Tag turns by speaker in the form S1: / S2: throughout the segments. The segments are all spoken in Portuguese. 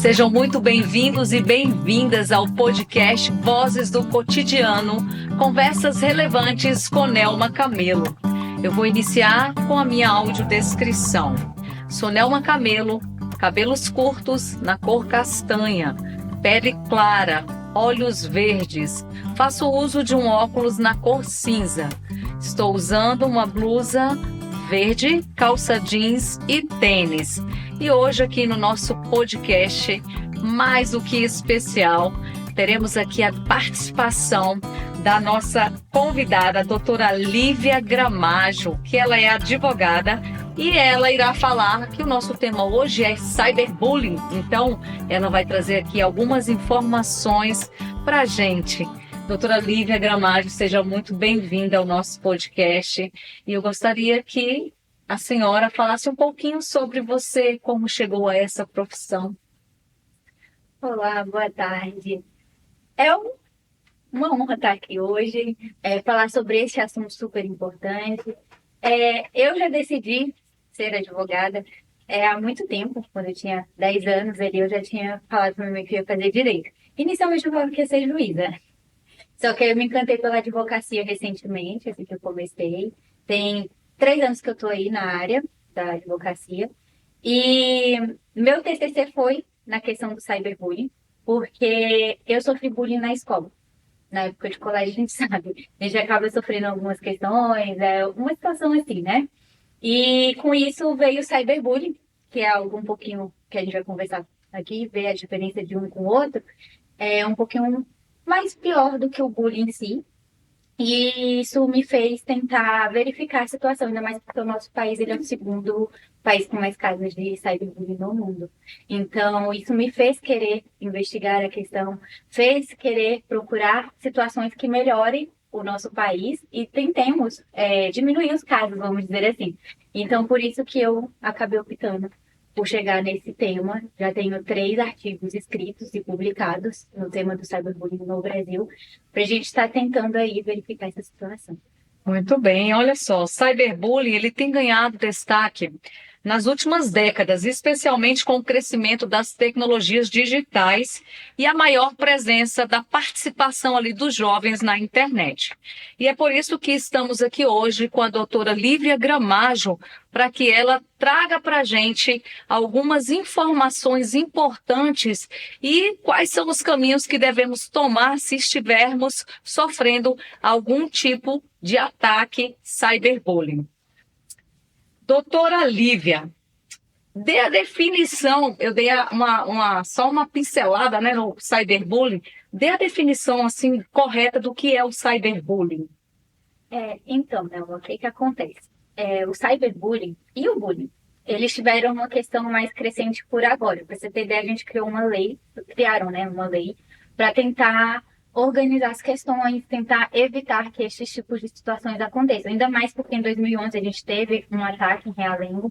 S1: Sejam muito bem-vindos e bem-vindas ao podcast Vozes do Cotidiano, conversas relevantes com Nelma Camelo. Eu vou iniciar com a minha audiodescrição. Sou Nelma Camelo, cabelos curtos na cor castanha, pele clara, olhos verdes. Faço uso de um óculos na cor cinza. Estou usando uma blusa verde, calça jeans e tênis. E hoje aqui no nosso podcast, mais do que especial, teremos aqui a participação da nossa convidada, a doutora Lívia Gramajo, que ela é advogada e ela irá falar que o nosso tema hoje é cyberbullying. Então, ela vai trazer aqui algumas informações para a gente. Doutora Lívia Gramajo, seja muito bem-vinda ao nosso podcast. E eu gostaria que a senhora falasse um pouquinho sobre você, como chegou a essa profissão.
S2: Olá, boa tarde. Uma honra estar aqui hoje, falar sobre esse assunto super importante. Eu já decidi ser advogada há muito tempo, quando eu tinha 10 anos, eu já tinha falado para mim que eu ia fazer direito. Inicialmente eu falava que ia ser juíza, só que eu me encantei pela advocacia recentemente, assim que eu comecei. Tem 3 anos que eu estou aí na área da advocacia. E meu TCC foi na questão do cyberbullying, porque eu sofri bullying na escola. Na época de colégio, a gente sabe. A gente acaba sofrendo algumas questões, uma situação assim, né? E com isso veio o cyberbullying, que é algo um pouquinho que a gente vai conversar aqui, ver a diferença de um com o outro. É um pouquinho mais pior do que o bullying em si. E isso me fez tentar verificar a situação, ainda mais porque o nosso país ele é o segundo país com mais casos de cyberbullying no mundo. Então, isso me fez querer investigar a questão, fez querer procurar situações que melhorem o nosso país e tentemos diminuir os casos, vamos dizer assim. Então, por isso que eu acabei optando por chegar nesse tema. Já tenho 3 artigos escritos e publicados no tema do cyberbullying no Brasil, para a gente estar tentando aí verificar essa situação.
S1: Muito bem, olha só, o cyberbullying ele tem ganhado destaque nas últimas décadas, especialmente com o crescimento das tecnologias digitais e a maior presença da participação ali dos jovens na internet. E é por isso que estamos aqui hoje com a doutora Lívia Gramajo, para que ela traga para a gente algumas informações importantes e quais são os caminhos que devemos tomar se estivermos sofrendo algum tipo de ataque cyberbullying. Doutora Lívia, dê a definição, eu dei só uma pincelada, né, no cyberbullying, dê a definição assim, correta do que é o cyberbullying.
S2: Então, né, o que acontece? O cyberbullying e o bullying, eles tiveram uma questão mais crescente por agora. Para você ter ideia, a gente criaram uma lei para tentar organizar as questões, tentar evitar que esses tipos de situações aconteçam. Ainda mais porque em 2011 a gente teve um ataque em Realengo,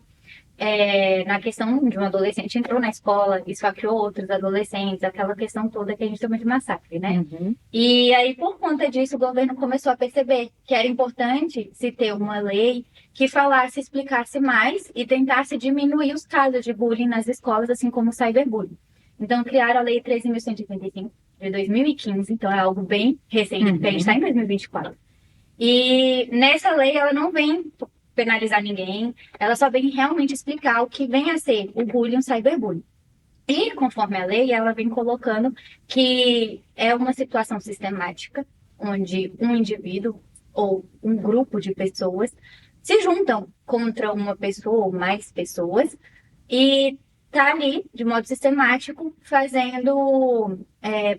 S2: na questão de um adolescente entrou na escola, esfaqueou outros adolescentes, aquela questão toda que a gente chama de massacre, né?
S1: Uhum.
S2: E aí, por conta disso, o governo começou a perceber que era importante se ter uma lei que falasse, explicasse mais e tentasse diminuir os casos de bullying nas escolas, assim como o cyberbullying. Então, criaram a Lei 13.135 de 2015, então é algo bem recente, porque a gente está em 2024. E nessa lei, ela não vem penalizar ninguém, ela só vem realmente explicar o que vem a ser o bullying e o cyberbullying. E, conforme a lei, ela vem colocando que é uma situação sistemática, onde um indivíduo ou um grupo de pessoas se juntam contra uma pessoa ou mais pessoas e tá ali, de modo sistemático, fazendo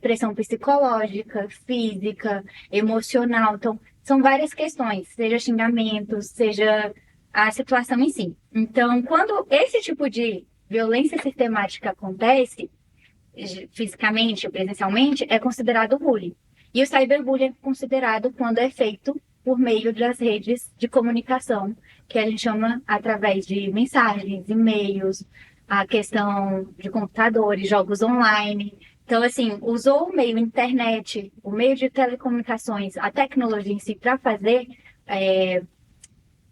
S2: pressão psicológica, física, emocional. Então, são várias questões, seja xingamentos, seja a situação em si. Então, quando esse tipo de violência sistemática acontece, fisicamente ou presencialmente, é considerado bullying. E o cyberbullying é considerado quando é feito por meio das redes de comunicação, que a gente chama através de mensagens, e-mails, a questão de computadores, jogos online. Então, assim, usou o meio internet, o meio de telecomunicações, a tecnologia em si para fazer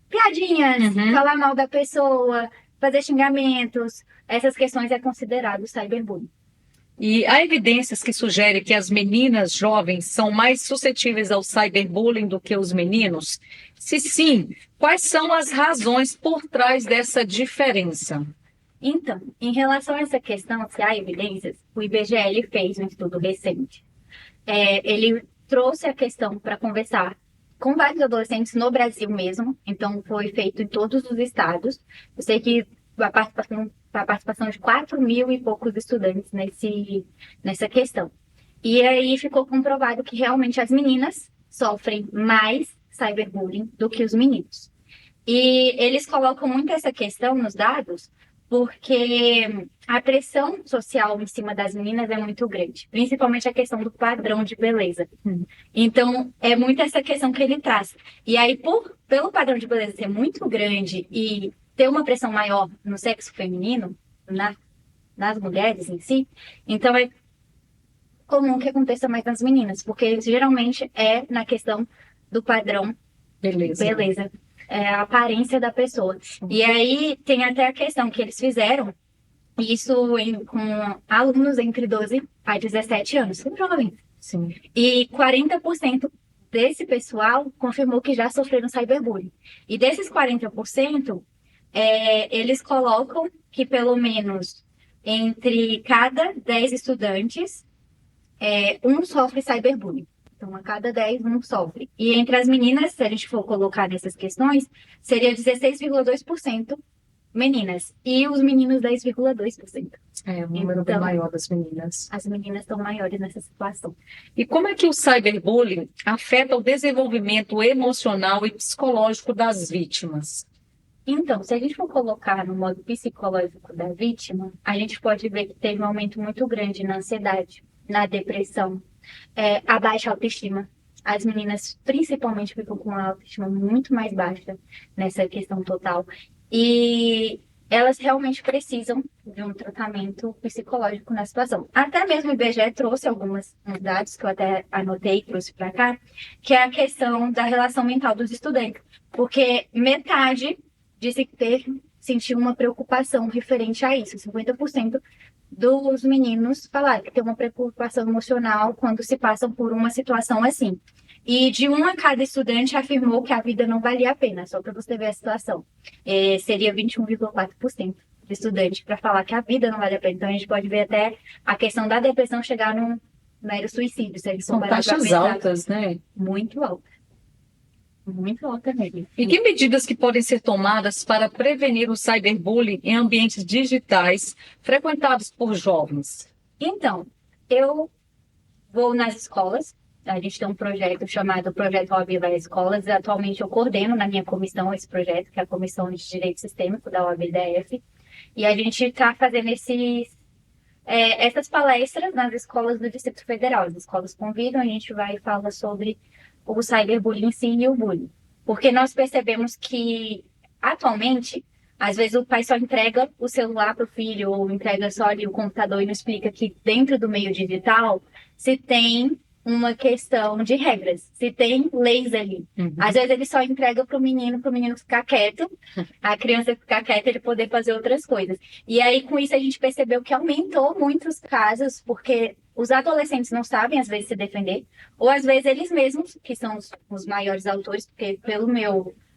S2: piadinhas, falar mal da pessoa, fazer xingamentos. Essas questões é considerado cyberbullying.
S1: E há evidências que sugerem que as meninas jovens são mais suscetíveis ao cyberbullying do que os meninos? Se sim, quais são as razões por trás dessa diferença?
S2: Então, em relação a essa questão, se há evidências, o IBGE fez um estudo recente. Ele trouxe a questão para conversar com vários adolescentes no Brasil mesmo, então foi feito em todos os estados. Eu sei que a participação de 4 mil e poucos estudantes nessa questão. E aí ficou comprovado que realmente as meninas sofrem mais cyberbullying do que os meninos. E eles colocam muito essa questão nos dados porque a pressão social em cima das meninas é muito grande, principalmente a questão do padrão de beleza. Então, é muito essa questão que ele traz. E aí, pelo padrão de beleza ser muito grande e ter uma pressão maior no sexo feminino, nas mulheres em si, então é comum que aconteça mais nas meninas, porque geralmente é na questão do padrão beleza. É a aparência da pessoa. E aí tem até a questão que eles fizeram isso com alunos entre 12 a 17 anos, são jovens.
S1: Sim.
S2: E 40% desse pessoal confirmou que já sofreram cyberbullying. E desses 40%, eles colocam que pelo menos entre cada 10 estudantes, um sofre cyberbullying. Então, a cada 10, um sofre. E entre as meninas, se a gente for colocar nessas questões, seria 16,2% meninas. E os meninos, 10,2%.
S1: É, um número bem maior das meninas.
S2: As meninas estão maiores nessa situação.
S1: E como é que o cyberbullying afeta o desenvolvimento emocional e psicológico das vítimas?
S2: Então, se a gente for colocar no modo psicológico da vítima, a gente pode ver que teve um aumento muito grande na ansiedade, na depressão, a baixa autoestima. As meninas, principalmente, ficam com a autoestima muito mais baixa nessa questão total. E elas realmente precisam de um tratamento psicológico na situação. Até mesmo o IBGE trouxe alguns dados que eu até anotei e trouxe para cá, que é a questão da relação mental dos estudantes. Porque metade disse sentiu uma preocupação referente a isso. 50% dos meninos falaram que tem uma preocupação emocional quando se passam por uma situação assim. E de 1 a cada estudante afirmou que a vida não valia a pena, só para você ver a situação. Seria 21,4% de estudante para falar que a vida não vale a pena. Então a gente pode ver até a questão da depressão chegar num mero suicídio. Se a gente
S1: São taxas altas, né?
S2: Muito alta. Muito alta mesmo.
S1: E que medidas que podem ser tomadas para prevenir o cyberbullying em ambientes digitais frequentados por jovens?
S2: Então, eu vou nas escolas. A gente tem um projeto chamado Projeto OAB vai às escolas. E atualmente eu coordeno na minha comissão esse projeto, que é a Comissão de Direito Sistêmico da OAB-DF. E a gente está fazendo essas palestras nas escolas do Distrito Federal. As escolas convidam, a gente vai e fala sobre o cyberbullying em si e o bullying. Porque nós percebemos que, atualmente, às vezes o pai só entrega o celular para o filho ou entrega só ali o computador e não explica que dentro do meio digital se tem uma questão de regras, se tem leis ali. Às vezes ele só entrega para o menino ficar quieto, a criança ficar quieta e ele poder fazer outras coisas. E aí, com isso, a gente percebeu que aumentou muitos casos, porque os adolescentes não sabem, às vezes, se defender, ou às vezes eles mesmos, que são os maiores autores, porque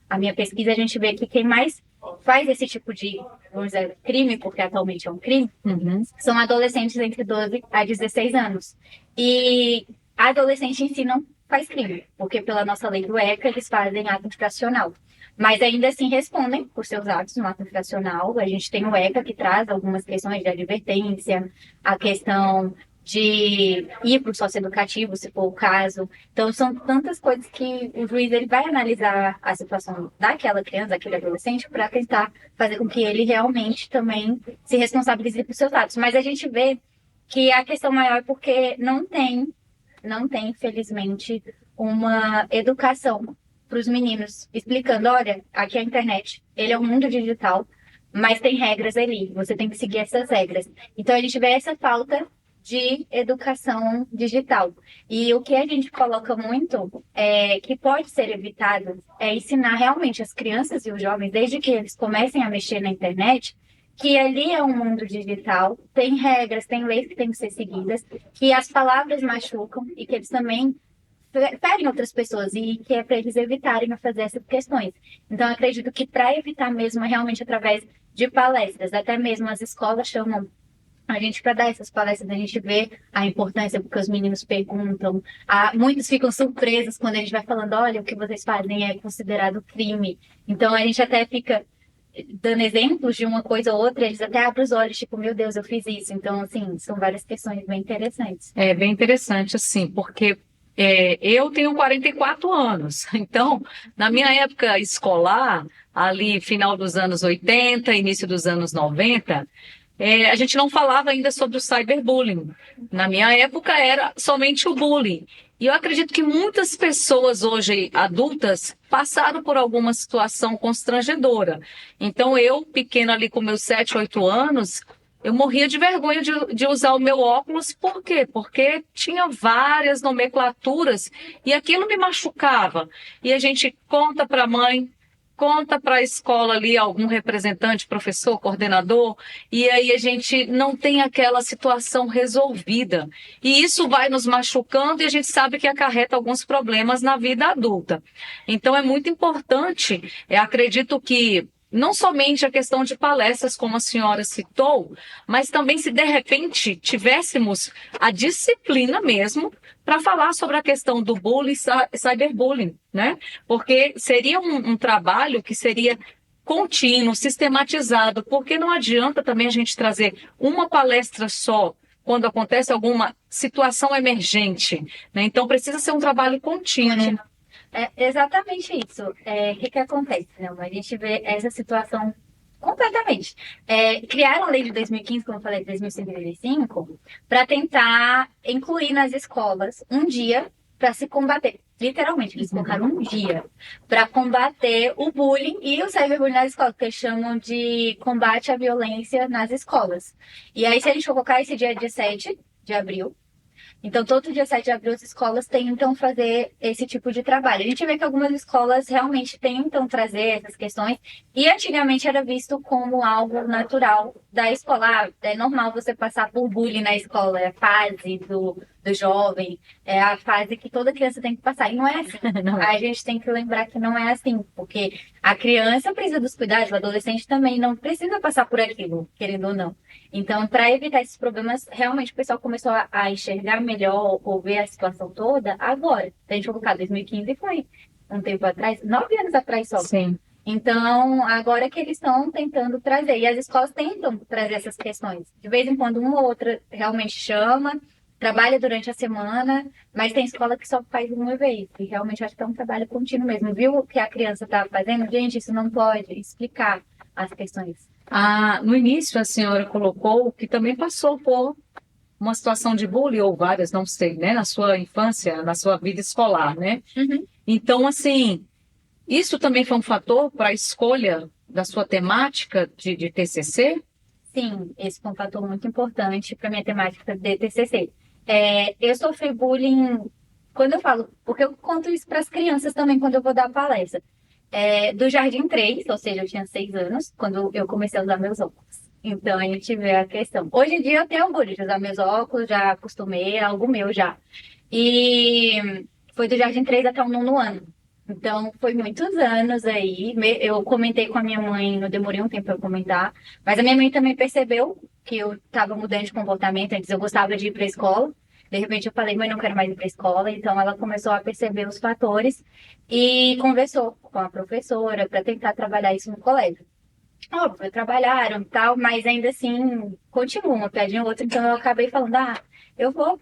S2: a minha pesquisa, a gente vê que quem mais faz esse tipo de, vamos dizer, crime, porque atualmente é um crime, são adolescentes entre 12 a 16 anos. E a adolescente em si não faz crime, porque pela nossa lei do ECA eles fazem ato infracional. Mas ainda assim respondem por seus atos no ato infracional. A gente tem o ECA que traz algumas questões de advertência, a questão de ir para o socioeducativo, se for o caso. Então, são tantas coisas que o juiz ele vai analisar a situação daquela criança, daquele adolescente, para tentar fazer com que ele realmente também se responsabilize por seus atos. Mas a gente vê que a questão maior é porque não tem, infelizmente, uma educação para os meninos, explicando, olha, aqui é a internet, ele é um mundo digital, mas tem regras ali, você tem que seguir essas regras. Então, a gente vê essa falta de educação digital. E o que a gente coloca muito que pode ser evitado é ensinar realmente as crianças e os jovens, desde que eles comecem a mexer na internet, que ali é um mundo digital, tem regras, tem leis que têm que ser seguidas, que as palavras machucam e que eles também ferem outras pessoas e que é para eles evitarem fazer essas questões. Então, eu acredito que para evitar mesmo é realmente através de palestras, até mesmo as escolas chamam a gente para dar essas palestras, a gente vê a importância, porque os meninos perguntam, muitos ficam surpresos quando a gente vai falando, olha, o que vocês fazem é considerado crime. Então a gente até fica dando exemplos de uma coisa ou outra, eles até abrem os olhos, tipo, meu Deus, eu fiz isso. Então, assim, são várias questões bem interessantes.
S1: É bem interessante, assim, porque eu tenho 44 anos, então, na minha época escolar, ali final dos anos 80, início dos anos 90, a gente não falava ainda sobre o cyberbullying. Na minha época era somente o bullying. E eu acredito que muitas pessoas hoje, adultas, passaram por alguma situação constrangedora. Então eu, pequena ali com meus 7, 8 anos, eu morria de vergonha de usar o meu óculos. Por quê? Porque tinha várias nomenclaturas e aquilo me machucava. E a gente conta para a mãe, conta para a escola ali algum representante, professor, coordenador, e aí a gente não tem aquela situação resolvida. E isso vai nos machucando e a gente sabe que acarreta alguns problemas na vida adulta. Então é muito importante, acredito que não somente a questão de palestras, como a senhora citou, mas também se de repente tivéssemos a disciplina mesmo para falar sobre a questão do bullying e cyberbullying, né? Porque seria um trabalho que seria contínuo, sistematizado, porque não adianta também a gente trazer uma palestra só quando acontece alguma situação emergente, né? Então precisa ser um trabalho contínuo.
S2: É exatamente isso. O que acontece, né? A gente vê essa situação completamente. Criaram a lei de 2015, como eu falei, 2155, para tentar incluir nas escolas um dia para se combater. Literalmente, eles colocaram um dia para combater o bullying e o cyberbullying nas escolas, que eles chamam de combate à violência nas escolas. E aí, se a gente for colocar esse dia 17 de abril, então, todo dia 7 de abril, as escolas tentam fazer esse tipo de trabalho. A gente vê que algumas escolas realmente tentam trazer essas questões, e antigamente era visto como algo natural da escola. É normal você passar por bullying na escola, é a fase do jovem, é a fase que toda criança tem que passar. E não é assim. Não. A gente tem que lembrar que não é assim, porque a criança precisa dos cuidados, o adolescente também não precisa passar por aquilo, querendo ou não. Então, para evitar esses problemas, realmente o pessoal começou a enxergar melhor ou ver a situação toda agora. Se a gente for colocar 2015 foi um tempo atrás, 9 anos atrás só.
S1: Sim.
S2: Então, agora que eles estão tentando trazer, e as escolas tentam trazer essas questões. De vez em quando, uma ou outra realmente chama, trabalha durante a semana, mas tem escola que só faz uma vez. E realmente acho que é um trabalho contínuo mesmo. Viu o que a criança está fazendo? Gente, isso não pode explicar as questões.
S1: No início, a senhora colocou que também passou por uma situação de bullying, ou várias, não sei, né? Na sua infância, na sua vida escolar, né?
S2: Uhum.
S1: Então, assim, isso também foi um fator para a escolha da sua temática de TCC?
S2: Sim, esse foi um fator muito importante para minha temática de TCC. Eu sofri bullying, quando eu falo, porque eu conto isso para as crianças também quando eu vou dar palestra. Do Jardim 3, ou seja, eu tinha 6 anos, quando eu comecei a usar meus óculos. Então, a gente vê a questão. Hoje em dia, eu tenho orgulho de usar meus óculos, já acostumei, é algo meu já. E foi do Jardim 3 até o 9º ano. Então, foi muitos anos aí. Eu comentei com a minha mãe, não demorei um tempo para comentar, mas a minha mãe também percebeu que eu estava mudando de comportamento. Antes eu gostava de ir para a escola. De repente eu falei, mãe, não quero mais ir para a escola. Então ela começou a perceber os fatores e conversou com a professora para tentar trabalhar isso no colégio. Óbvio, trabalharam e tal, mas ainda assim continua uma piadinha ou outra. Então eu acabei falando, eu vou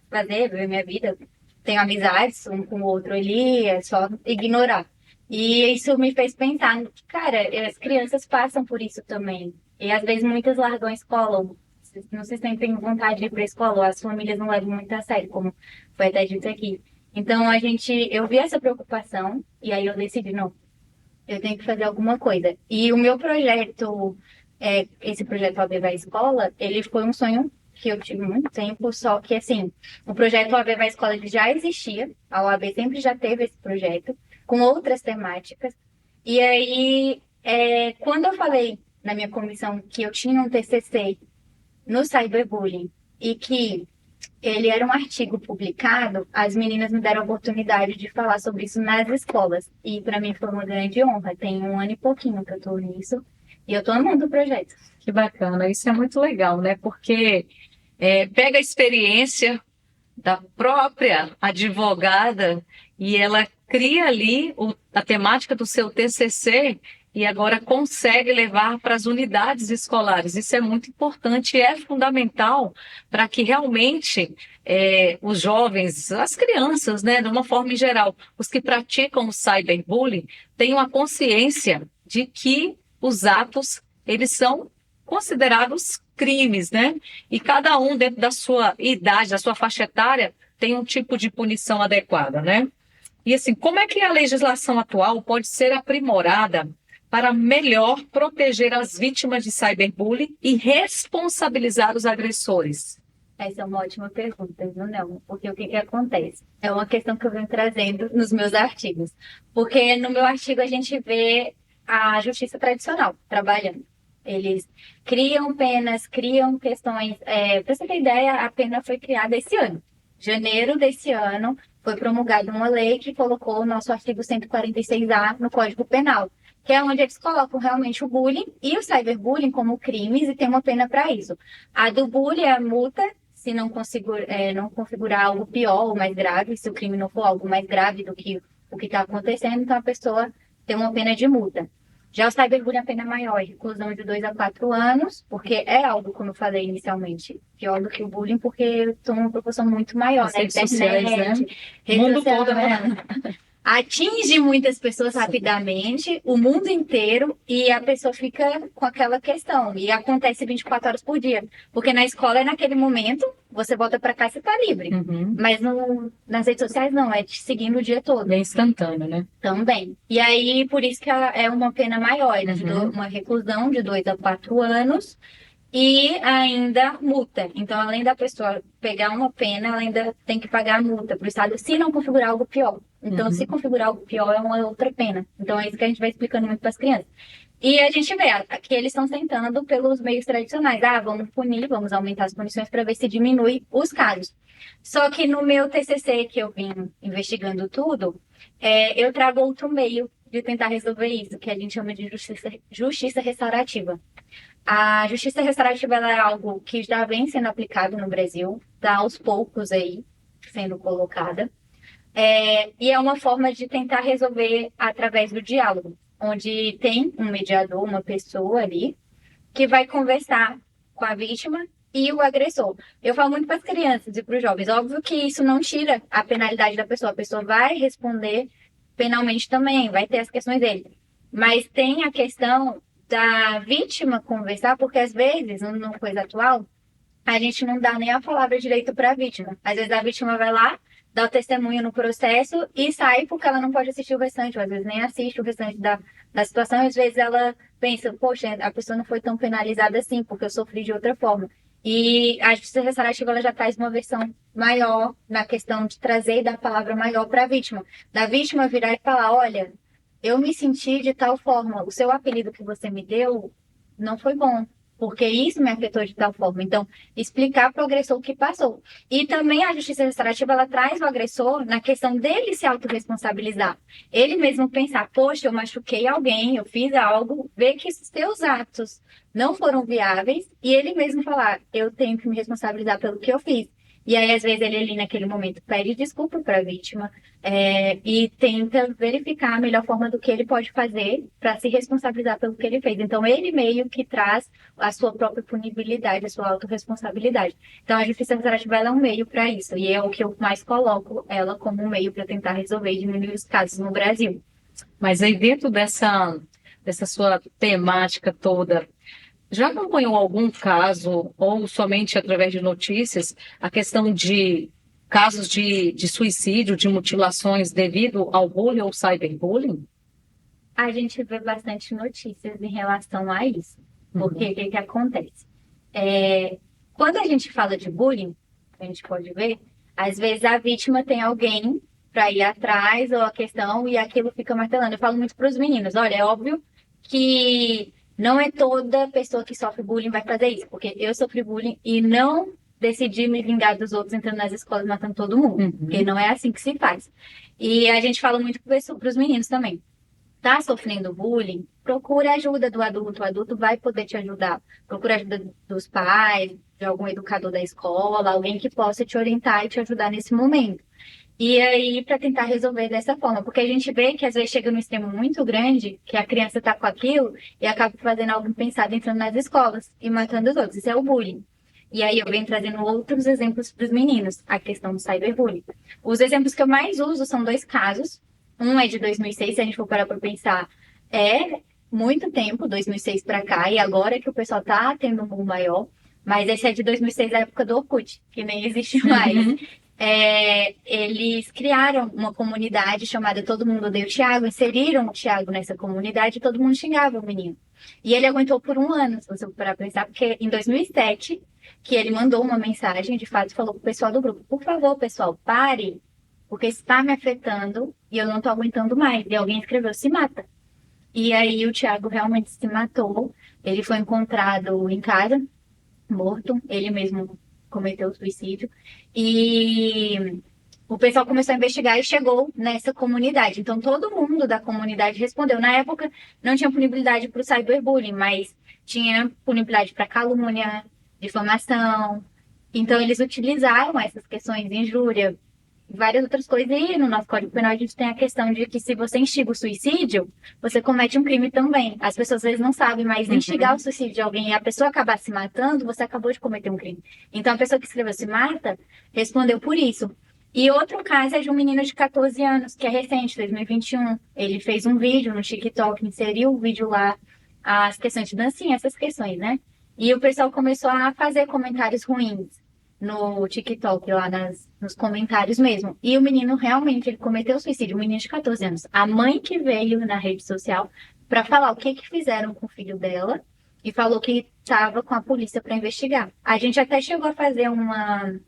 S2: fazer, viver minha vida. Tenho amizades um com o outro ali, é só ignorar. E isso me fez pensar, cara, as crianças passam por isso também. E às vezes muitas largam a escola, não se sentem vontade de ir para a escola, ou as famílias não levam muito a sério, como foi até dito aqui. Então eu vi essa preocupação e aí eu decidi, não, eu tenho que fazer alguma coisa. E o meu projeto, esse projeto OAB Vai Escola, ele foi um sonho que eu tive muito tempo, só que assim, o projeto OAB Vai Escola ele já existia, a OAB sempre já teve esse projeto, com outras temáticas. E aí, quando eu falei na minha comissão que eu tinha um TCC no cyberbullying e que ele era um artigo publicado, as meninas me deram a oportunidade de falar sobre isso nas escolas. E para mim foi uma grande honra. Tem 1 ano e pouquinho que eu estou nisso e eu estou amando o projeto.
S1: Que bacana, isso é muito legal, né? Porque pega a experiência da própria advogada e ela cria ali a temática do seu TCC e agora consegue levar para as unidades escolares. Isso é muito importante e é fundamental para que realmente os jovens, as crianças, né, de uma forma em geral, os que praticam o cyberbullying, tenham a consciência de que os atos, eles são considerados crimes, né? E cada um, dentro da sua idade, da sua faixa etária, tem um tipo de punição adequada, né? E assim, como é que a legislação atual pode ser aprimorada para melhor proteger as vítimas de cyberbullying e responsabilizar os agressores?
S2: Essa é uma ótima pergunta, viu, Nelma? Porque o que que acontece? É uma questão que eu venho trazendo nos meus artigos. Porque no meu artigo a gente vê a justiça tradicional trabalhando. Eles criam penas, criam questões. Para você ter ideia, a pena foi criada esse ano. Janeiro desse ano foi promulgada uma lei que colocou o nosso artigo 146A no Código Penal, que é onde eles colocam realmente o bullying e o cyberbullying como crimes e tem uma pena para isso. A do bullying é a multa, se não configurar algo pior ou mais grave, se o crime não for algo mais grave do que o que está acontecendo, então a pessoa tem uma pena de multa. Já o cyberbullying, a pena é maior, é reclusão de 2 a 4 anos, porque é algo, como eu falei inicialmente, pior do que o bullying, porque toma uma proporção muito maior,
S1: As
S2: né?
S1: redes sociais, né? O mundo todo, né?
S2: Atinge muitas pessoas rapidamente, o mundo inteiro, e a pessoa fica com aquela questão. E acontece 24 horas por dia. Porque na escola é naquele momento, você volta para casa e tá livre.
S1: Uhum.
S2: Mas nas redes sociais não, é te seguindo o dia todo.
S1: É instantâneo, né?
S2: Também. E aí, por isso que é uma pena maior, uma reclusão de 2 a 4 anos. E ainda multa. Então, além da pessoa pegar uma pena, ela ainda tem que pagar a multa para o Estado se não configurar algo pior. Então, se configurar algo pior, é uma outra pena. Então, é isso que a gente vai explicando muito para as crianças. E a gente vê que eles estão tentando pelos meios tradicionais. Vamos punir, vamos aumentar as punições para ver se diminui os casos. Só que no meu TCC, que eu vim investigando tudo, eu trago outro meio de tentar resolver isso, que a gente chama de justiça restaurativa. A justiça restaurativa ela é algo que já vem sendo aplicado no Brasil, está aos poucos aí sendo colocada. E é uma forma de tentar resolver através do diálogo, onde tem um mediador, uma pessoa ali, que vai conversar com a vítima e o agressor. Eu falo muito para as crianças e para os jovens, óbvio que isso não tira a penalidade da pessoa, a pessoa vai responder penalmente também, vai ter as questões dele. Mas tem a questão da vítima conversar, porque às vezes, numa coisa atual, a gente não dá nem a palavra direito para a vítima. Às vezes a vítima vai lá, dá o testemunho no processo e sai porque ela não pode assistir o restante, ou às vezes nem assiste o restante da situação, e às vezes ela pensa, poxa, a pessoa não foi tão penalizada assim, porque eu sofri de outra forma. E a justiça restaurativa ela já traz uma versão maior na questão de trazer e dar a palavra maior para a vítima. Da vítima virar e falar, olha, eu me senti de tal forma, o seu apelido que você me deu não foi bom, porque isso me afetou de tal forma. Então, explicar para o agressor o que passou. E também a justiça restaurativa, ela traz o agressor na questão dele se autorresponsabilizar. Ele mesmo pensar, poxa, eu machuquei alguém, eu fiz algo, ver que esses seus atos não foram viáveis, e ele mesmo falar, eu tenho que me responsabilizar pelo que eu fiz. E aí, às vezes, ele ali naquele momento pede desculpa para a vítima e tenta verificar a melhor forma do que ele pode fazer para se responsabilizar pelo que ele fez. Então, ele meio que traz a sua própria punibilidade, a sua autorresponsabilidade. Então, a justiça restaurativa ela é um meio para isso. E é o que eu mais coloco ela como um meio para tentar resolver e diminuir os casos no Brasil.
S1: Mas aí, dentro dessa sua temática toda, já acompanhou algum caso, ou somente através de notícias, a questão de casos de suicídio, de mutilações devido ao bullying ou cyberbullying?
S2: A gente vê bastante notícias em relação a isso. Porque o que acontece? Quando a gente fala de bullying, a gente pode ver, às vezes a vítima tem alguém para ir atrás, ou a questão, e aquilo fica martelando. Eu falo muito para os meninos, olha, é óbvio que Não é toda pessoa que sofre bullying vai fazer isso, porque eu sofri bullying e não decidi me vingar dos outros entrando nas escolas matando todo mundo, porque não é assim que se faz. E a gente fala muito para os meninos também. Tá sofrendo bullying, procure ajuda do adulto. O adulto vai poder te ajudar. Procure ajuda dos pais, de algum educador da escola, alguém que possa te orientar e te ajudar nesse momento. E aí, para tentar resolver dessa forma, porque a gente vê que às vezes chega num extremo muito grande, que a criança tá com aquilo e acaba fazendo algo impensado entrando nas escolas e matando os outros. Isso é o bullying. E aí eu venho trazendo outros exemplos para os meninos, a questão do cyberbullying. Os exemplos que eu mais uso são dois casos. Um é de 2006, se a gente for parar para pensar, é muito tempo, 2006 para cá, e agora que o pessoal tá tendo um boom maior. Mas esse é de 2006, da época do Orkut, que nem existe mais. Eles criaram uma comunidade chamada Todo Mundo Odeia o Thiago, inseriram o Thiago nessa comunidade e todo mundo xingava o menino. E ele aguentou por um ano, se você for parar pra pensar, porque em 2007, que ele mandou uma mensagem, de fato, falou pro pessoal do grupo, por favor, pessoal, pare, porque está me afetando e eu não tô aguentando mais. E alguém escreveu, se mata. E aí o Thiago realmente se matou, ele foi encontrado em casa, morto, ele mesmo cometeu suicídio. E o pessoal começou a investigar e chegou nessa comunidade. Então, todo mundo da comunidade respondeu. Na época, não tinha punibilidade para o cyberbullying, mas tinha punibilidade para calúnia, difamação. Então, eles utilizaram essas questões de injúria, várias outras coisas. E no nosso Código Penal, a gente tem a questão de que se você instiga o suicídio, você comete um crime também. As pessoas às vezes não sabem, mas instigar o suicídio de alguém e a pessoa acabar se matando, você acabou de cometer um crime. Então, a pessoa que escreveu se mata respondeu por isso. E outro caso é de um menino de 14 anos, que é recente, 2021. Ele fez um vídeo no TikTok, inseriu o vídeo lá, as questões de dancinha, essas questões, né? E o pessoal começou a fazer comentários ruins no TikTok, lá nos comentários mesmo. E o menino realmente, ele cometeu suicídio, um menino de 14 anos. A mãe que veio na rede social para falar o que fizeram com o filho dela e falou que estava com a polícia para investigar. A gente até chegou a fazer uma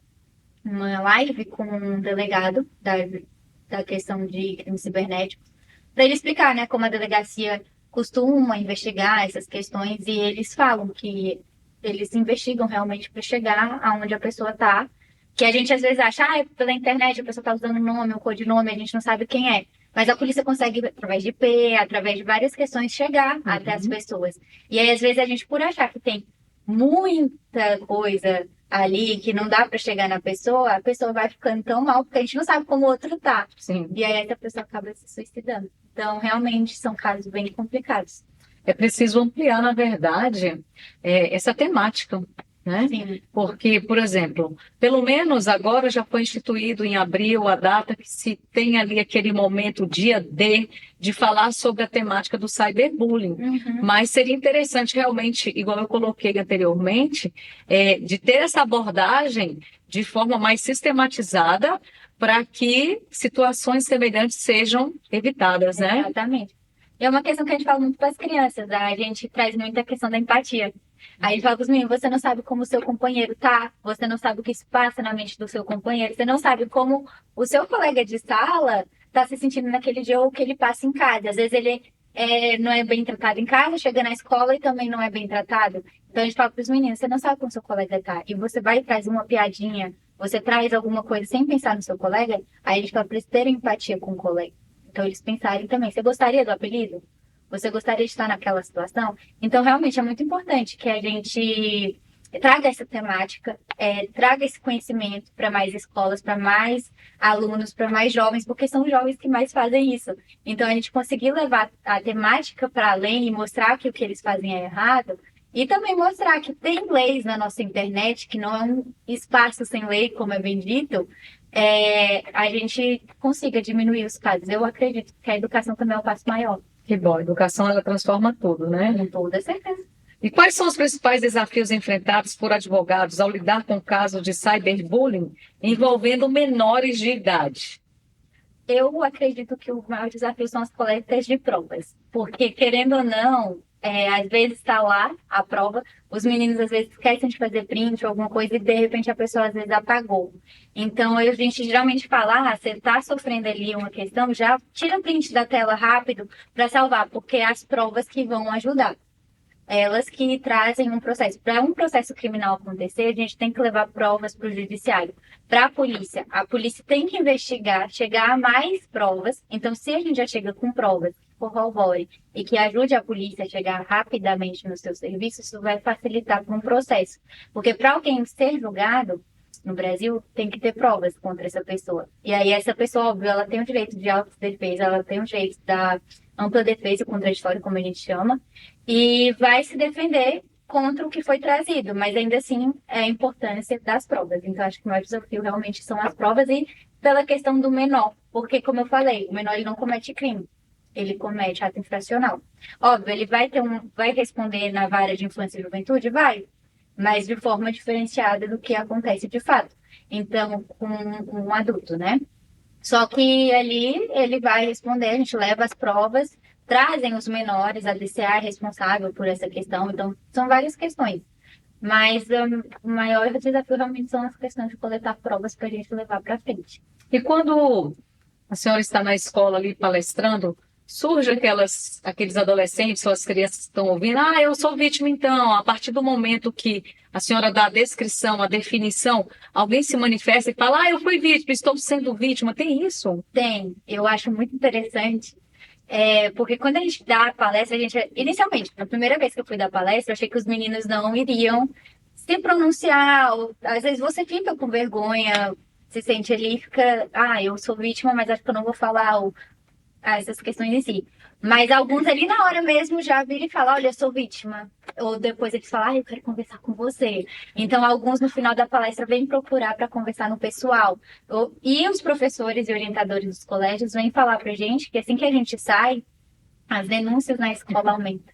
S2: live com um delegado da questão de crimes cibernéticos, para ele explicar, né, como a delegacia costuma investigar essas questões, e eles falam que eles investigam realmente para chegar aonde a pessoa está, que a gente às vezes acha, pela internet a pessoa está usando o nome, o codinome, a gente não sabe quem é. Mas a polícia consegue, através de IP, através de várias questões, chegar até as pessoas. E aí, às vezes, a gente, por achar que tem muita coisa ali que não dá para chegar na pessoa, a pessoa vai ficando tão mal, porque a gente não sabe como o outro tá.
S1: Sim.
S2: E aí essa pessoa acaba se suicidando. Então, realmente, são casos bem complicados.
S1: É preciso ampliar, na verdade, essa temática, né?
S2: Sim.
S1: Porque, por exemplo, pelo menos agora já foi instituído em abril a data que se tem ali aquele momento, dia D, de falar sobre a temática do cyberbullying. Mas seria interessante realmente, igual eu coloquei anteriormente, de ter essa abordagem de forma mais sistematizada para que situações semelhantes sejam evitadas, né?
S2: Exatamente. E é uma questão que a gente fala muito para as crianças, a gente traz muito a questão da empatia. Aí a gente fala para os meninos, você não sabe como o seu companheiro tá, você não sabe o que se passa na mente do seu companheiro, você não sabe como o seu colega de sala está se sentindo naquele dia ou o que ele passa em casa. Às vezes ele não é bem tratado em casa, chega na escola e também não é bem tratado. Então a gente fala para os meninos, você não sabe como o seu colega tá. E você vai e traz uma piadinha, você traz alguma coisa sem pensar no seu colega, aí a gente fala para eles terem empatia com o colega. Então, eles pensarem também, você gostaria do apelido? Você gostaria de estar naquela situação? Então, realmente, é muito importante que a gente traga essa temática, traga esse conhecimento para mais escolas, para mais alunos, para mais jovens, porque são os jovens que mais fazem isso. Então, a gente conseguir levar a temática para além e mostrar que o que eles fazem é errado, e também mostrar que tem leis na nossa internet, que não é um espaço sem lei, como é bem dito, a gente consiga diminuir os casos. Eu acredito que a educação também é um passo maior.
S1: Que bom, a educação ela transforma tudo, né?
S2: Com toda certeza.
S1: E quais são os principais desafios enfrentados por advogados ao lidar com casos de cyberbullying envolvendo menores de idade?
S2: Eu acredito que o maior desafio são as coletas de provas, porque, querendo ou não, às vezes está lá a prova, os meninos às vezes esquecem de fazer print ou alguma coisa e de repente a pessoa às vezes apagou. Então a gente geralmente fala, você está sofrendo ali uma questão, já tira print da tela rápido para salvar, porque é as provas que vão ajudar. Elas que trazem um processo. Para um processo criminal acontecer, a gente tem que levar provas para o judiciário. Para a polícia tem que investigar, chegar a mais provas. Então, se a gente já chega com provas que corroborem e que ajude a polícia a chegar rapidamente no seu serviço, isso vai facilitar para um processo. Porque para alguém ser julgado no Brasil, tem que ter provas contra essa pessoa. E aí, essa pessoa, óbvio, ela tem o direito de autodefesa, ela tem o direito da ampla defesa contraditória, como a gente chama, e vai se defender contra o que foi trazido, mas ainda assim é a importância das provas. Então, acho que o maior desafio realmente são as provas e pela questão do menor, porque, como eu falei, o menor ele não comete crime, ele comete ato infracional. Óbvio, ele vai responder na vara de infância e juventude? Vai, mas de forma diferenciada do que acontece de fato. Então, com um adulto, né? Só que ali ele vai responder, a gente leva as provas, trazem os menores, a DCA é responsável por essa questão, então são várias questões. Mas o maior desafio realmente são as questões de coletar provas para a gente levar para frente.
S1: E quando a senhora está na escola ali palestrando, surge aqueles adolescentes ou as crianças que estão ouvindo, eu sou vítima então, a partir do momento que a senhora dá a descrição, a definição, alguém se manifesta e fala, eu fui vítima, estou sendo vítima, tem isso?
S2: Tem, eu acho muito interessante, porque quando a gente dá a palestra, inicialmente, na primeira vez que eu fui dar palestra, eu achei que os meninos não iriam se pronunciar, ou, às vezes você fica com vergonha, se sente ali, fica, eu sou vítima, mas acho que eu não vou falar, ou essas questões em si. Mas alguns ali na hora mesmo já viram e falam, olha, eu sou vítima. Ou depois eles falam, eu quero conversar com você. Então, alguns no final da palestra vêm procurar para conversar no pessoal. E os professores e orientadores dos colégios vêm falar pra gente que assim que a gente sai, as denúncias na escola aumentam.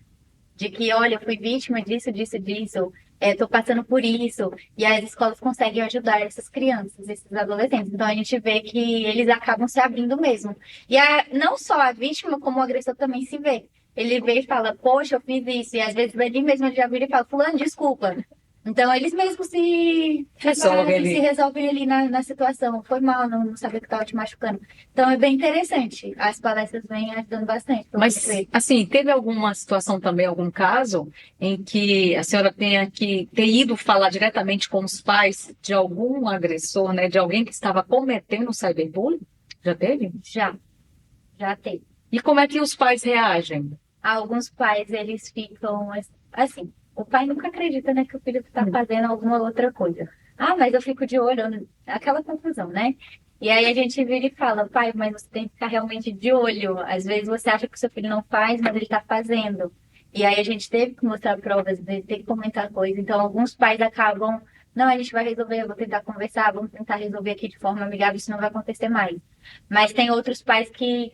S2: De que, olha, eu fui vítima disso, disso, disso, estou passando por isso. E as escolas conseguem ajudar essas crianças, esses adolescentes. Então a gente vê que eles acabam se abrindo mesmo. E não só a vítima, como o agressor também se vê. Ele vê e fala, poxa, eu fiz isso. E às vezes ali mesmo ele já vira e fala, fulano, desculpa. Então eles mesmos se resolvem ali na situação. Foi mal, não sabia que estava te machucando. Então é bem interessante. As palestras vêm ajudando bastante.
S1: Mas, assim, teve alguma situação também, algum caso, em que a senhora tenha que ter ido falar diretamente com os pais de algum agressor, né? De alguém que estava cometendo cyberbullying? Já teve?
S2: Já teve.
S1: E como é que os pais reagem?
S2: Alguns pais, eles ficam assim. O pai nunca acredita, né, que o filho está fazendo alguma outra coisa. Mas eu fico de olho, aquela confusão, né? E aí a gente vira e fala, pai, mas você tem que ficar realmente de olho. Às vezes você acha que o seu filho não faz, mas ele está fazendo. E aí a gente teve que mostrar provas, teve que comentar coisas. Então alguns pais acabam, não, a gente vai resolver, eu vou tentar conversar, vamos tentar resolver aqui de forma amigável, isso não vai acontecer mais. Mas tem outros pais que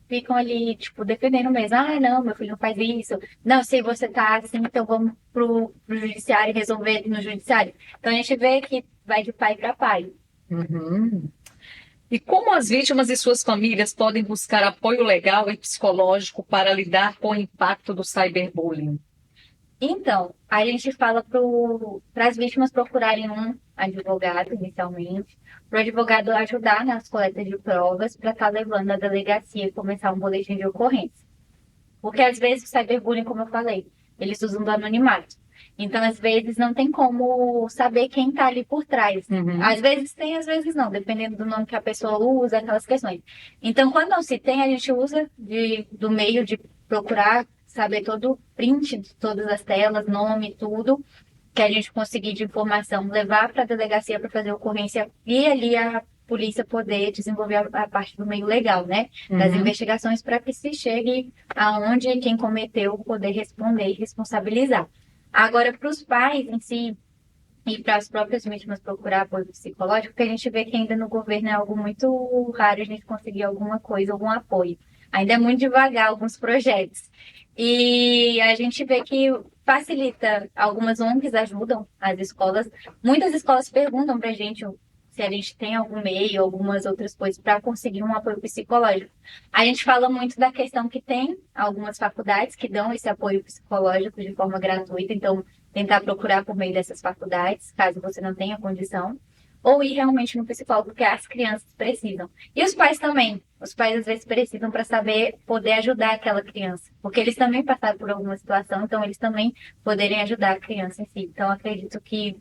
S2: ficam ali, tipo, defendendo mesmo. Não, meu filho não faz isso. Não, se você tá assim, então vamos pro judiciário resolver no judiciário. Então a gente vê que vai de pai para pai.
S1: Uhum. E como as vítimas e suas famílias podem buscar apoio legal e psicológico para lidar com o impacto do cyberbullying?
S2: Então, a gente fala para as vítimas procurarem um advogado, inicialmente, para o advogado ajudar nas coletas de provas para estar levando a delegacia e começar um boletim de ocorrência. Porque às vezes o cyberbullying, como eu falei, eles usam do anonimato. Então, às vezes, não tem como saber quem está ali por trás.
S1: Uhum.
S2: Às vezes tem, às vezes não, dependendo do nome que a pessoa usa, aquelas questões. Então, quando não se tem, a gente usa do meio de procurar saber todo o print de todas as telas, nome, tudo, que a gente conseguir de informação, levar para a delegacia para fazer a ocorrência e ali a polícia poder desenvolver a parte do meio legal, né? Das investigações para que se chegue aonde quem cometeu poder responder e responsabilizar. Agora, para os pais em si e para as próprias vítimas procurar apoio psicológico, porque a gente vê que ainda no governo é algo muito raro a gente conseguir alguma coisa, algum apoio. Ainda é muito devagar alguns projetos. E a gente vê que facilita, algumas ONGs ajudam as escolas. Muitas escolas perguntam para a gente se a gente tem algum meio, algumas outras coisas para conseguir um apoio psicológico. A gente fala muito da questão que tem algumas faculdades que dão esse apoio psicológico de forma gratuita, então tentar procurar por meio dessas faculdades, caso você não tenha condição. ou ir realmente no psicólogo, que as crianças precisam. E os pais também. Os pais às vezes precisam para saber poder ajudar aquela criança, porque eles também passaram por alguma situação, então eles também poderem ajudar a criança em si. Então acredito que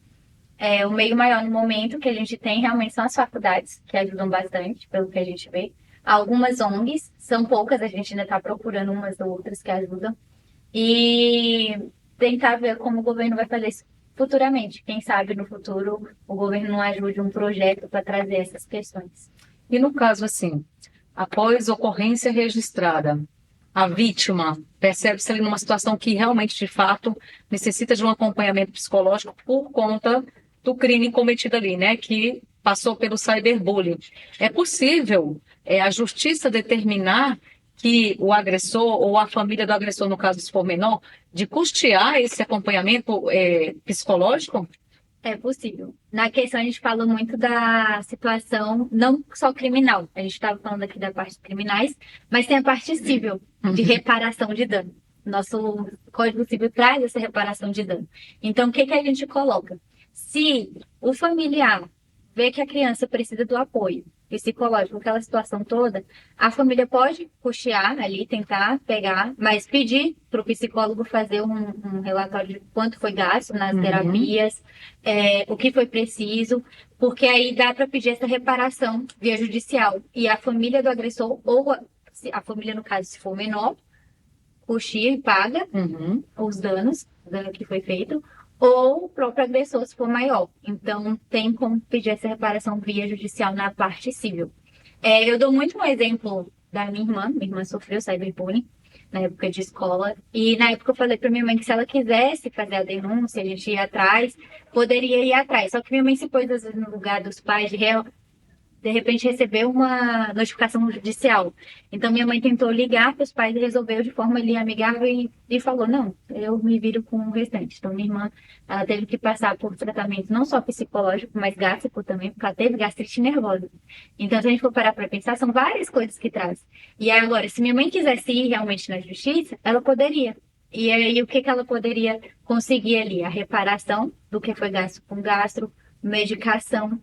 S2: o meio maior no momento que a gente tem realmente são as faculdades, que ajudam bastante, pelo que a gente vê. Algumas ONGs, são poucas, a gente ainda está procurando umas ou outras que ajudam. E tentar ver como o governo vai fazer isso futuramente. Quem sabe no futuro o governo não ajude um projeto para trazer essas questões.
S1: E no caso, assim, após ocorrência registrada, a vítima percebe-se ali numa situação que realmente, de fato, necessita de um acompanhamento psicológico por conta do crime cometido ali, né? Que passou pelo cyberbullying. É possível a justiça determinar que o agressor ou a família do agressor, no caso se for menor, de custear esse acompanhamento psicológico?
S2: É possível. Na questão, a gente falou muito da situação, não só criminal. A gente estava falando aqui da parte criminais, mas tem a parte civil, de reparação de dano. Nosso Código Civil traz essa reparação de dano. Então, o que a gente coloca? Se o familiar vê que a criança precisa do apoio psicológico, aquela situação toda, a família pode custear ali, tentar pegar, mas pedir para o psicólogo fazer um relatório de quanto foi gasto nas terapias, o que foi preciso, porque aí dá para pedir essa reparação via judicial. E a família do agressor, ou a família, no caso, se for menor, custeia e paga os danos, o dano que foi feito, ou o próprio agressor, se for maior. Então, tem como pedir essa reparação via judicial na parte civil. Eu dou muito um exemplo da minha irmã sofreu cyberbullying na época de escola, e na época eu falei para minha mãe que se ela quisesse fazer a denúncia, a gente ia atrás, poderia ir atrás. Só que minha mãe se pôs, às vezes, no lugar dos pais de repente recebeu uma notificação judicial. Então, minha mãe tentou ligar para os pais e resolveu de forma ali amigável e falou, não, eu me viro com o restante. Então, minha irmã, ela teve que passar por tratamento não só psicológico, mas gástrico também, porque ela teve gastrite nervosa. Então, se a gente for parar para pensar, são várias coisas que traz. E agora, se minha mãe quisesse ir realmente na justiça, ela poderia. E aí, o que ela poderia conseguir ali? A reparação do que foi gasto com gastro, medicação,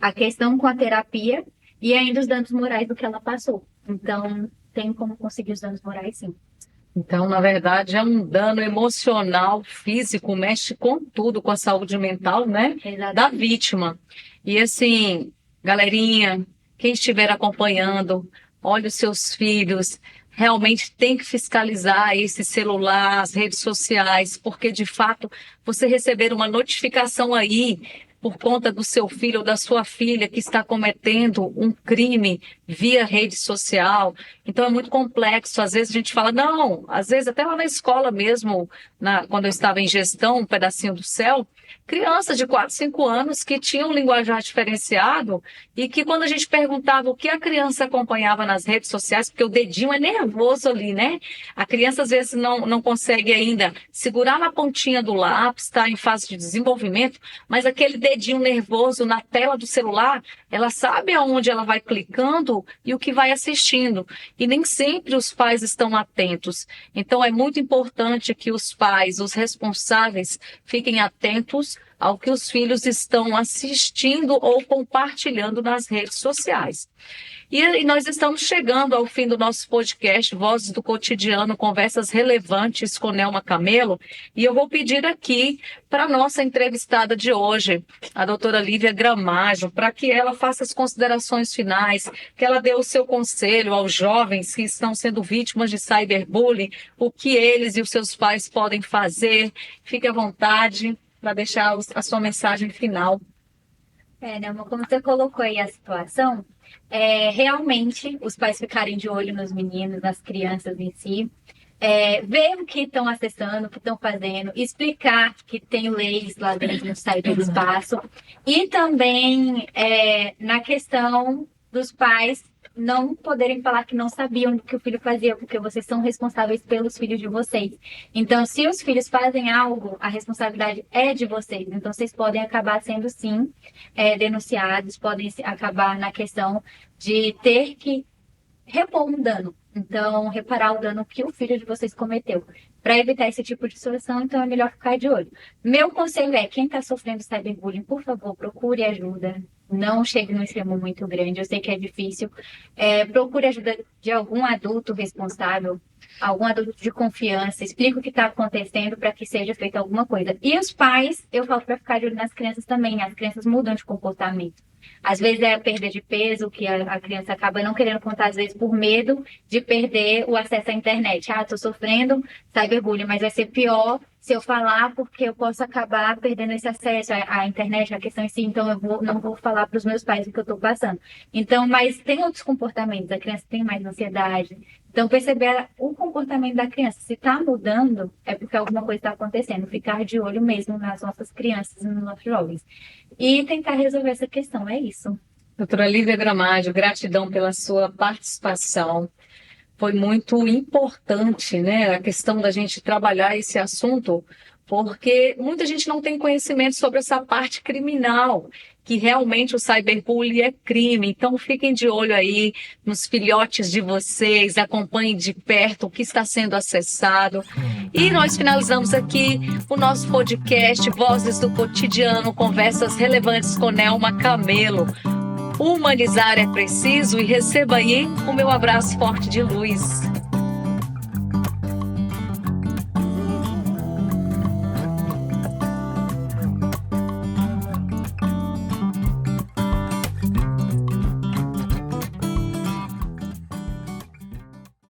S2: a questão com a terapia e ainda os danos morais do que ela passou. Então, tem como conseguir os danos morais, sim.
S1: Então, na verdade, é um dano emocional, físico, mexe com tudo, com a saúde mental, né?
S2: Exatamente.
S1: Da vítima. E assim, galerinha, quem estiver acompanhando, olhe os seus filhos, realmente tem que fiscalizar esse celular, as redes sociais, porque de fato, você receber uma notificação aí por conta do seu filho ou da sua filha que está cometendo um crime via rede social. Então é muito complexo. Às vezes a gente fala, não, às vezes até lá na escola mesmo, quando eu estava em gestão, um pedacinho do céu, crianças de 4, 5 anos que tinham um linguajar diferenciado e que quando a gente perguntava o que a criança acompanhava nas redes sociais, porque o dedinho é nervoso ali, né? A criança às vezes não consegue ainda segurar na pontinha do lápis, está em fase de desenvolvimento, mas aquele dedinho nervoso na tela do celular, ela sabe aonde ela vai clicando e o que vai assistindo. E nem sempre os pais estão atentos. Então é muito importante que os pais, os responsáveis, fiquem atentos ao que os filhos estão assistindo ou compartilhando nas redes sociais. E nós estamos chegando ao fim do nosso podcast, Vozes do Cotidiano, conversas relevantes com Nelma Camelo. E eu vou pedir aqui para a nossa entrevistada de hoje, a doutora Lívia Gramajo, para que ela faça as considerações finais, que ela dê o seu conselho aos jovens que estão sendo vítimas de cyberbullying, o que eles e os seus pais podem fazer. Fique à vontade para deixar a sua mensagem final.
S2: Nelma, como você colocou aí a situação, realmente os pais ficarem de olho nos meninos, nas crianças em si, ver o que estão acessando, o que estão fazendo, explicar que tem leis lá dentro no cyberespaço e também na questão dos pais não poderem falar que não sabiam do que o filho fazia, porque vocês são responsáveis pelos filhos de vocês. Então, se os filhos fazem algo, a responsabilidade é de vocês. Então, vocês podem acabar sendo, sim, denunciados, podem acabar na questão de ter que repor um dano. Então, reparar o dano que o filho de vocês cometeu. Para evitar esse tipo de situação, então é melhor ficar de olho. Meu conselho é, quem está sofrendo cyberbullying, por favor, procure ajuda. não chegue num extremo muito grande. Eu sei que é difícil. Procure ajuda de algum adulto responsável, algum adulto de confiança, explica o que está acontecendo para que seja feita alguma coisa. E os pais, eu falo para ficar de olho nas crianças também. As crianças mudam de comportamento. Às vezes é a perda de peso, que a criança acaba não querendo contar, às vezes por medo de perder o acesso à internet. Estou sofrendo cyberbullying, mas vai ser pior se eu falar, porque eu posso acabar perdendo esse acesso à internet, à questão em si, então não vou falar para os meus pais o que eu estou passando. Então, mas tem outros comportamentos, a criança tem mais ansiedade. Então, perceber o comportamento da criança, se está mudando, é porque alguma coisa está acontecendo. Ficar de olho mesmo nas nossas crianças e nos nossos jovens. E tentar resolver essa questão, é isso.
S1: Doutora Lívia Gramaggio, gratidão pela sua participação. Foi muito importante, né, a questão da gente trabalhar esse assunto, porque muita gente não tem conhecimento sobre essa parte criminal, que realmente o cyberbullying é crime. Então, fiquem de olho aí nos filhotes de vocês, acompanhem de perto o que está sendo acessado. E nós finalizamos aqui o nosso podcast Vozes do Cotidiano, conversas relevantes com Nelma Camelo. Humanizar é preciso, e receba aí o meu abraço forte de luz.